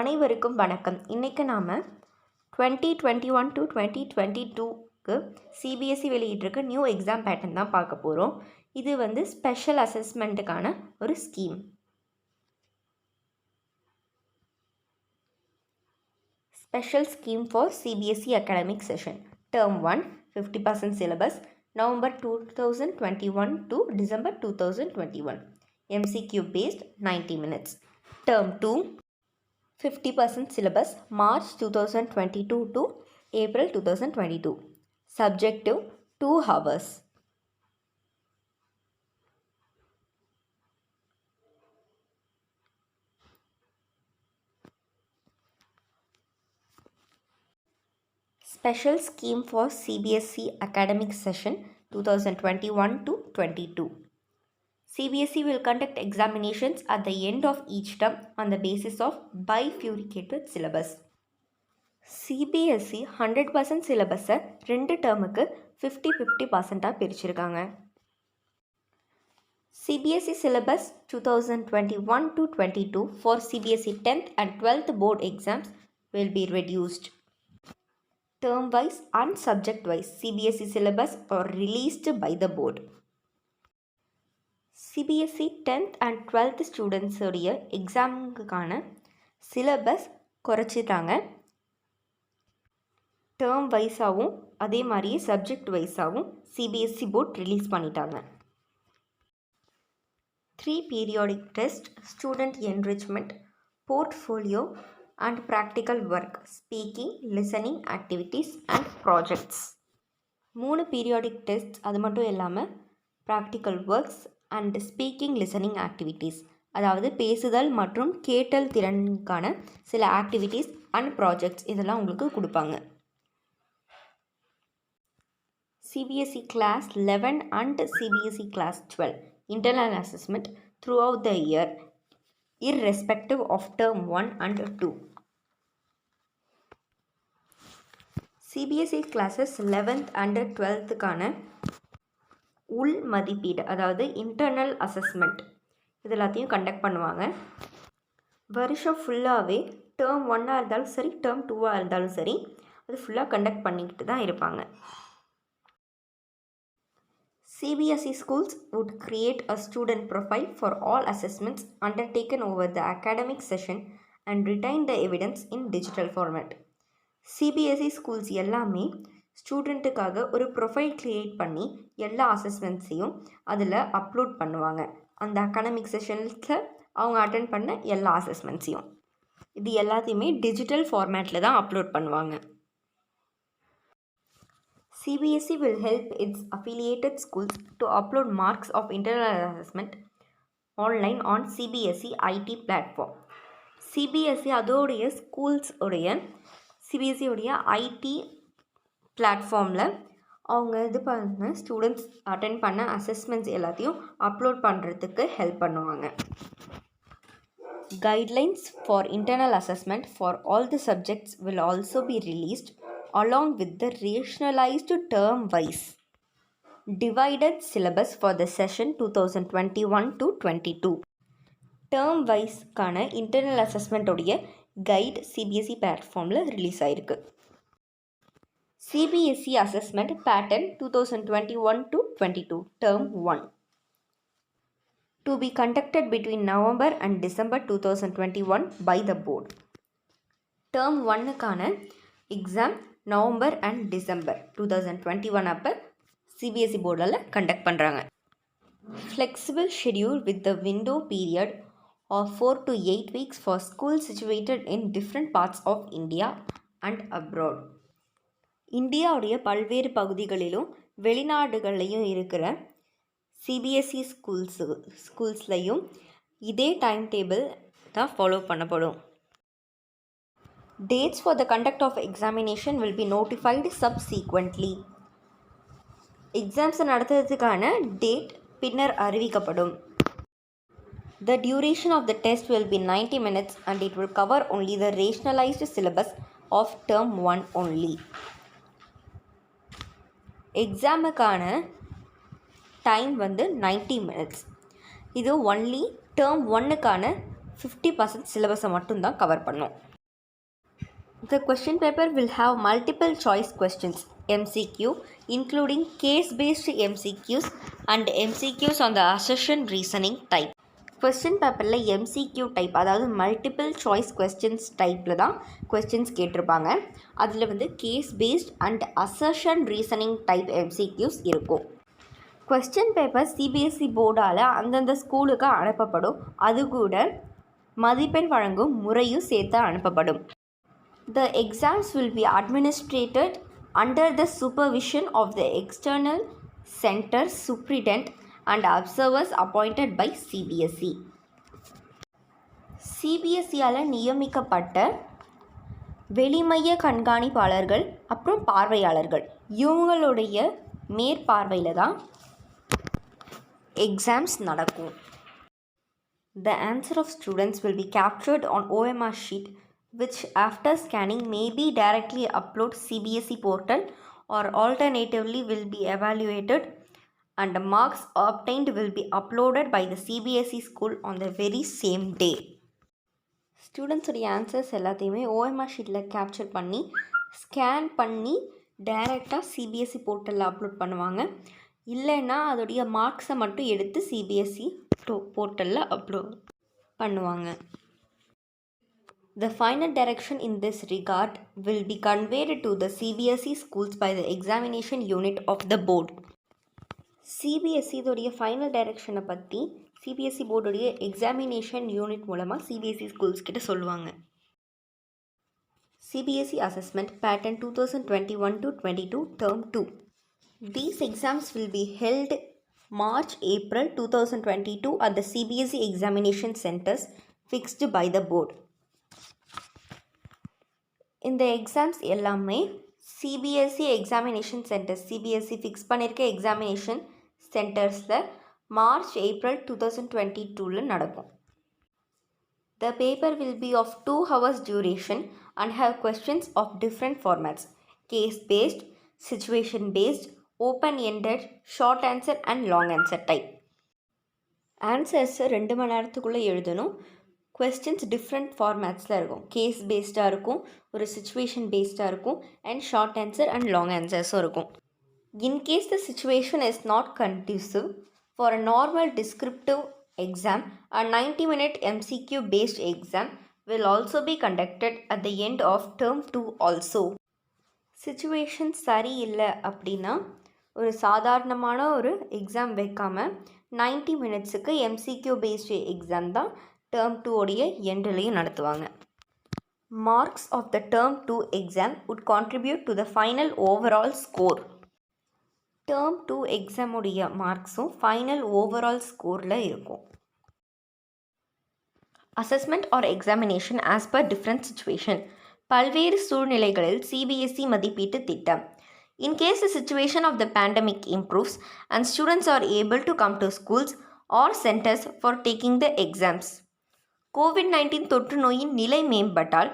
அனைவருக்கும் வணக்கம். இன்றைக்கி நாம் 2021 to 2022க்கு சிபிஎஸ்சி வெளியிட்டிருக்க நியூ எக்ஸாம் பேட்டர்ன் தான் பார்க்க போகிறோம். இது ஸ்பெஷல் அசஸ்மெண்ட்டுக்கான ஒரு scheme. Special scheme for CBSE academic session. Term 1 50% சிலபஸ், November 2021 to December 2021. MCQ based 90 minutes. Term 2 50% syllabus, March 2022 to April 2022. Subjective 2 hours. Special scheme for CBSE academic session 2021 to 22. CBSE will conduct examinations at the end of each term on the basis of bifurcated syllabus. CBSE 100% syllabus ரெண்டு டேர்முக்கு 50-50% பிரிச்சிருக்காங்க. CBSE syllabus 2021 to 22 for CBSE 10th and 12th board exams will be reduced. Term wise and subject wise CBSE syllabus are released by the board. CBSE 10th and 12th students உடைய எக்ஸாமுக்கான syllabus குறைச்சிட்டாங்க. Term வைஸாகவும் அதே மாதிரியே subject வைஸாகவும் CBSE board release பண்ணிட்டாங்க. 3 periodic test, student enrichment, portfolio and practical work, speaking, listening activities and projects. 3 periodic test, அது மட்டும் இல்லாமல் practical works and speaking listening activities, அதாவது பேசுதல் மற்றும் கேட்டல் திறனுக்கான சில ஆக்டிவிட்டீஸ் அண்ட் ப்ராஜெக்ட்ஸ் இதெல்லாம் உங்களுக்கு கொடுப்பாங்க. CBSE class 11 and CBSE class 12 internal assessment throughout the year irrespective of term 1 and 2. CBSE classes 11th and 12க்கான உள் மதிப்பீடு, அதாவது இன்டர்னல் அசஸ்மெண்ட் இது எல்லாத்தையும் கண்டக்ட் பண்ணுவாங்க. வருஷம் ஃபுல்லாகவே டேர்ம் 1ஆக இருந்தாலும் சரி, டேர்ம் 2ஆக இருந்தாலும் சரி, அது ஃபுல்லாக கண்டக்ட் பண்ணிக்கிட்டு தான் இருப்பாங்க. CBSE schools would create a student profile for all assessments undertaken over the academic session and retain the evidence in digital format. CBSE schools எல்லாமே ஸ்டூடெண்ட்டுக்காக ஒரு ப்ரொஃபைல் க்ரியேட் பண்ணி எல்லா அசஸ்மெண்ட்ஸையும் அதில் அப்லோட் பண்ணுவாங்க. அந்த அகாடமிக் செஷன்ஸில் அவங்க அட்டென்ட் பண்ண எல்லா அசஸ்மெண்ட்ஸையும் இது எல்லாத்தையுமே டிஜிட்டல் ஃபார்மேட்டில் தான் அப்லோட் பண்ணுவாங்க. CBSE will help its affiliated schools to upload marks of internal assessment online on CBSE IT platform. CBSE அதோடைய ஸ்கூல்ஸ் உடைய CBSE உடைய IT பிளாட்ஃபார்மில் அவங்க இது பண்ண ஸ்டூடெண்ட்ஸ் அட்டென்ட் பண்ண அசஸ்மெண்ட்ஸ் எல்லாத்தையும் அப்லோட் பண்ணுறதுக்கு ஹெல்ப் பண்ணுவாங்க. Guidelines for internal assessment for all the subjects will also be released along with the rationalized term wise divided syllabus for the session 2021 to 22. term wise கான internal assessment உடைய guide CBSE பிளாட்ஃபார்மில் release ஆயிருக்கு. CBSE assessment pattern 2021 to 22 term 1 to be conducted between November and December 2021 by the board. term 1 கான exam November and December 2021 அப்போ CBSE போர்டில் conduct பண்ணுறாங்க. Flexible schedule with the window period of 4 to 8 weeks for schools situated in different parts of India and abroad. இந்தியாவுடைய பல்வேறு பகுதிகளிலும் வெளிநாடுகள்லையும் இருக்கிற CBSE ஸ்கூல்ஸ்லையும் இதே time table தான் ஃபாலோ பண்ணப்படும். Dates for the conduct of examination will be notified subsequently. எக்ஸாம்ஸை நடத்துறதுக்கான date பின்னர் அறிவிக்கப்படும். The duration of the test will be 90 minutes and it will cover only the rationalized syllabus of term 1 only. எக்ஸாமுக்கான time 90 minutes. இது only term 1க்கான 50% சிலபஸை மட்டும்தான் cover பண்ணும். The question paper will have multiple choice questions, MCQ, including case-based MCQs and MCQs on the assertion reasoning type. Question பேப்பரில் MCQ type, அதாவது multiple choice questions டைப்பில் தான் கொஸ்டின்ஸ் கேட்டிருப்பாங்க. அதில் வந்து case based and assertion reasoning type MCQs இருக்கும். Question paper CBSE போர்டால் அந்தந்த ஸ்கூலுக்கு அனுப்பப்படும். அது கூட மதிப்பெண் வழங்கும் முறையும் சேர்த்து அனுப்பப்படும். The exams will be administered under the supervision of the external center superintendent and observers appointed by CBSE. CBSE-ஆல் நியமிக்கப்பட்ட வெளிமைய கண்காணிப்பாளர்கள் அப்புறம் பார்வையாளர்கள் இவங்களுடைய மேற்பார்வையில் தான் எக்ஸாம்ஸ் நடக்கும். The answer of students will be captured on OMR sheet, which after scanning may be directly uploaded CBSE portal or alternatively will be evaluated and the marks obtained will be uploaded by the CBSE school on the very same day. Students உடைய answers எல்லாத்தையுமே OMR ஷீட்டில் capture பண்ணி scan பண்ணி டைரெக்டாக CBSE போர்ட்டலில் upload பண்ணுவாங்க. இல்லைன்னா அதோடைய மார்க்ஸை மட்டும் எடுத்து CBSE போர்ட்டலில் அப்லோட் பண்ணுவாங்க. The final direction in this regard will be conveyed to the CBSE schools by the examination unit of the board. CBSE இதோடைய ஃபைனல் டைரக்ஷனை பற்றி CBSE போர்டுடைய எக்ஸாமினேஷன் யூனிட் மூலமாக CBSE ஸ்கூல்ஸ் கிட்ட சொல்லுவாங்க. CBSE assessment pattern 2021-22 term 2. These exams will be held March-April 2022 at the CBSE examination centers fixed by the board. இந்த exams எல்லாமே CBSE examination centres, CBSE fix பண்ணியிருக்க examination சென்டர்ஸில் March-April 2022 நடக்கும். The paper will be of 2 hours duration and have questions of different formats: case-based, situation-based, open-ended, short answer and long answer type. ஆன்சர்ஸை 2 மணி நேரத்துக்குள்ளே எழுதணும். Questions different ஃபார்மேட்ஸில் இருக்கும். Case பேஸ்டாக இருக்கும், ஒரு situation பேஸ்டாக இருக்கும், and short answer and long ஆன்சர்ஸும் இருக்கும். In case the situation is not conducive for a normal descriptive exam, a 90-minute MCQ based exam will also be conducted at the end of term 2 also. Situation சரியில்லை அப்படின்னா ஒரு சாதாரணமான ஒரு exam வைக்காமல் 90 மினிட்ஸுக்கு MCQ paste exam தான் term 2 உடைய எண்ட்லேயும் நடத்துவாங்க. Marks of the term 2 exam would contribute to the final overall score. term 2 exam உடைய மார்க்ஸும் ஃபைனல் ஓவரால் ஸ்கோரில் இருக்கும். Assessment or examination as per different situation. பல்வேறு சூழ்நிலைகளில் CBSE மதிப்பீட்டு திட்டம். In case the situation of the pandemic improves and students are able to come to schools or centers for taking the exams. COVID-19 தொற்று நோயின் நிலை மேம்பட்டால்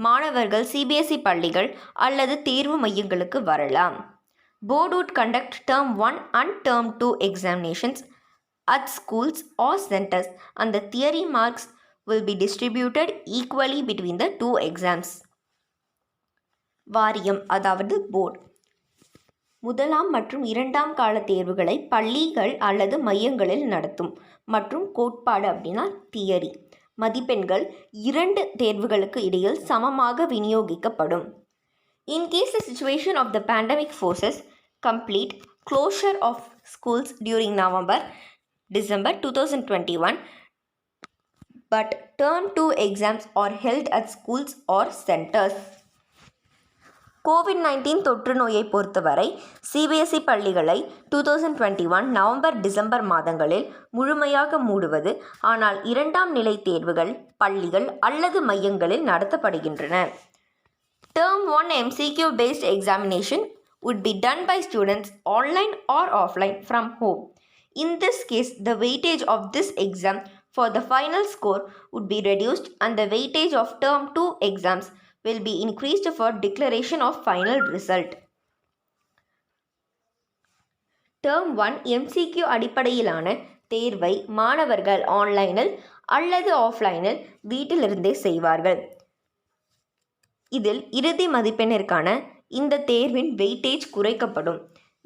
மாணவர்கள் CBSE பள்ளிகள் அல்லது தேர்வு மையங்களுக்கு வரலாம். Board would conduct term 1 and term 2 examinations at schools or centers and the theory marks will be distributed equally between the 2 exams. வாரியம் அதாவது போர்டு முதலாம் மற்றும் இரண்டாம் கால தேர்வுகளை பள்ளிகள் அல்லது மையங்களில் நடத்தும். மற்றும் கோட்பாடு அப்படின்னா தியரி. மதிப்பெண்கள் 2 தேர்வுகளுக்கு இடையில் சமமாக விநியோகிக்கப்படும். In case the situation of the pandemic forces complete closure of schools during November-December 2021, but term 2 exams are held at schools or centers. COVID-19 தொற்று நோயை பொறுத்தவரை CBSE பள்ளிகளை 2021 நவம்பர்-டிசம்பர் மாதங்களில் முழுமையாக மூடுவது. ஆனால் 2ஆம் நிலை தேர்வுகள் பள்ளிகள் அல்லது மையங்களில் நடத்தப்படுகின்றன. Term 1 MCQ based examination would be done by students online or offline from home. In this case, the weightage of this exam for the final score would be reduced and the weightage of term 2 exams will be increased for declaration of final result. Term 1 MCQ அடிப்படையிலான தேர்வை மாணவர்கள் ஆன்லைனில் அல்லது ஆஃப்லைனில் வீட்டிலிருந்தே செய்வார்கள். இதில் இறுதி மதிப்பெண்ணிற்கான இந்த தேர்வின் வெயிட்டேஜ் குறைக்கப்படும்.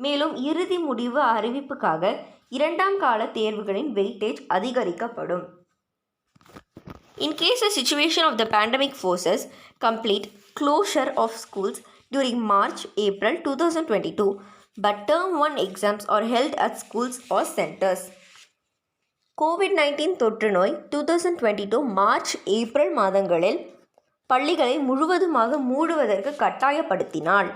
மேலும் இறுதி முடிவு அறிவிப்புக்காக இரண்டாம் கால தேர்வுகளின் வெயிட்டேஜ் அதிகரிக்கப்படும். In case the situation of the pandemic forces complete closure of schools during March-April 2022, but Term 1 exams are held at schools or centers. COVID-19 தொற்று நோய் 2022 மார்ச்-ஏப்ரல் மாதங்களில் பள்ளிகளை முழுவதுமாக மூடுவதற்கு கட்டாயப்படுத்தினாள்.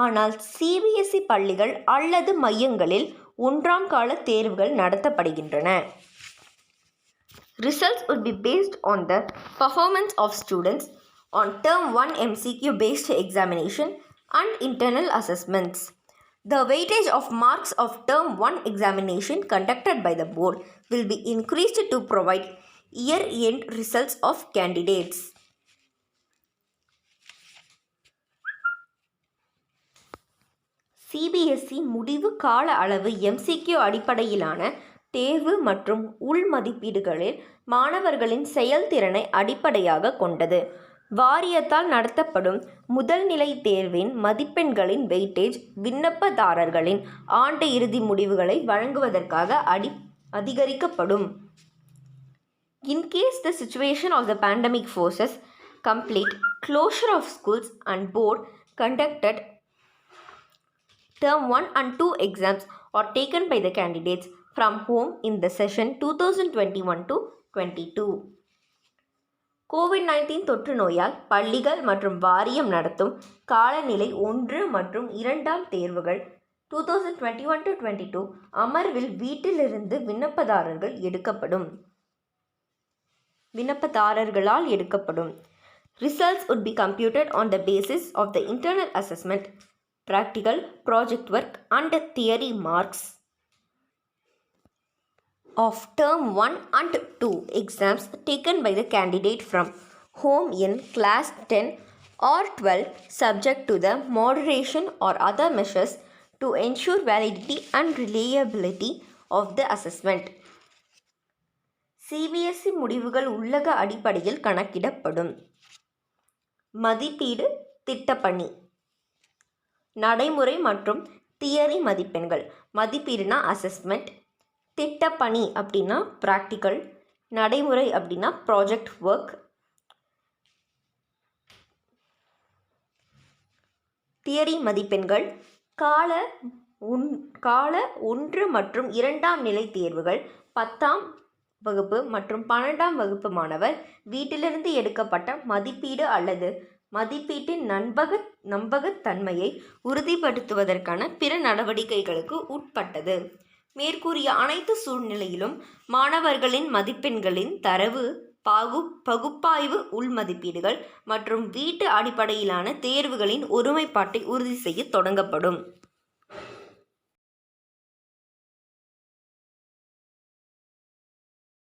ஆனால் சிபிஎஸ்இ பள்ளிகள் அல்லது மையங்களில் ஒன்றாம் கால தேர்வுகள் நடத்தப்படுகின்றன. Results would be based on the performance of students on Term 1 MCQ based examination and internal assessments. The weightage of marks of Term 1 examination conducted by the board will be increased to provide year-end results of candidates. CBSE முடிவு கால அளவு MCQ அடிப்படையிலான தேர்வு மற்றும் உள் மதிப்பீடுகளில் மாணவர்களின் செயல்திறனை அடிப்படையாக கொண்டது. வாரியத்தால் நடத்தப்படும் முதல் நிலை தேர்வின் மதிப்பெண்களின் வெயிட்டேஜ் விண்ணப்பதாரர்களின் ஆண்டு இறுதி முடிவுகளை வழங்குவதற்காக அதிகரிக்கப்படும். In case the situation of the pandemic forces complete closure of schools and board conducted Term 1 and 2 exams are taken by the candidates from home in the session 2021-22. COVID-19 தொற்று நோயால் பள்ளிகள் மற்றும் வாரியம் நடத்தும் காலநிலை 1 மற்றும் 2 தேர்வுகள் 2021-22 அமர்வில் வீட்டிலிருந்து விண்ணப்பதாரர்களால் எடுக்கப்படும். Results would be computed on the basis of the internal assessment, practical, project work and theory marks of Term 1 and 2 exams taken by the candidate from home in class 10 or 12 subject to the moderation or other measures to ensure validity and reliability of the assessment. CBSE முடிவுகள் உள்ளக அடிப்படையில் கணக்கிடப்படும். மதிப்பீடு திட்டப்பணி நடைமுறை மற்றும் theory மதிப்பெண்கள். மதிப்பீடுனா assessment, திட்டப்பணி அப்படின்னா ப்ராக்டிக்கல், நடைமுறை அப்படின்னா ப்ராஜெக்ட் ஒர்க். தியரி மதிப்பெண்கள் கால 1 மற்றும் 2 நிலை தேர்வுகள் 10ஆம் வகுப்பு மற்றும் 12ஆம் வகுப்பு மாணவர் வீட்டிலிருந்து எடுக்கப்பட்ட மதிப்பீடு அல்லது மதிப்பீட்டின் நம்பகத்தன்மையை உறுதிப்படுத்துவதற்கான பிற நடவடிக்கைகளுக்கு உட்பட்டது. மேற்கூறிய அனைத்து சூழ்நிலையிலும் மாணவர்களின் மதிப்பெண்களின் தரவு பகுப்பாய்வு, உள்மதிப்பீடுகள் மற்றும் வீட்டு அடிப்படையிலான தேர்வுகளின் ஒருமைப்பாட்டை உறுதி செய்ய தொடங்கப்படும்.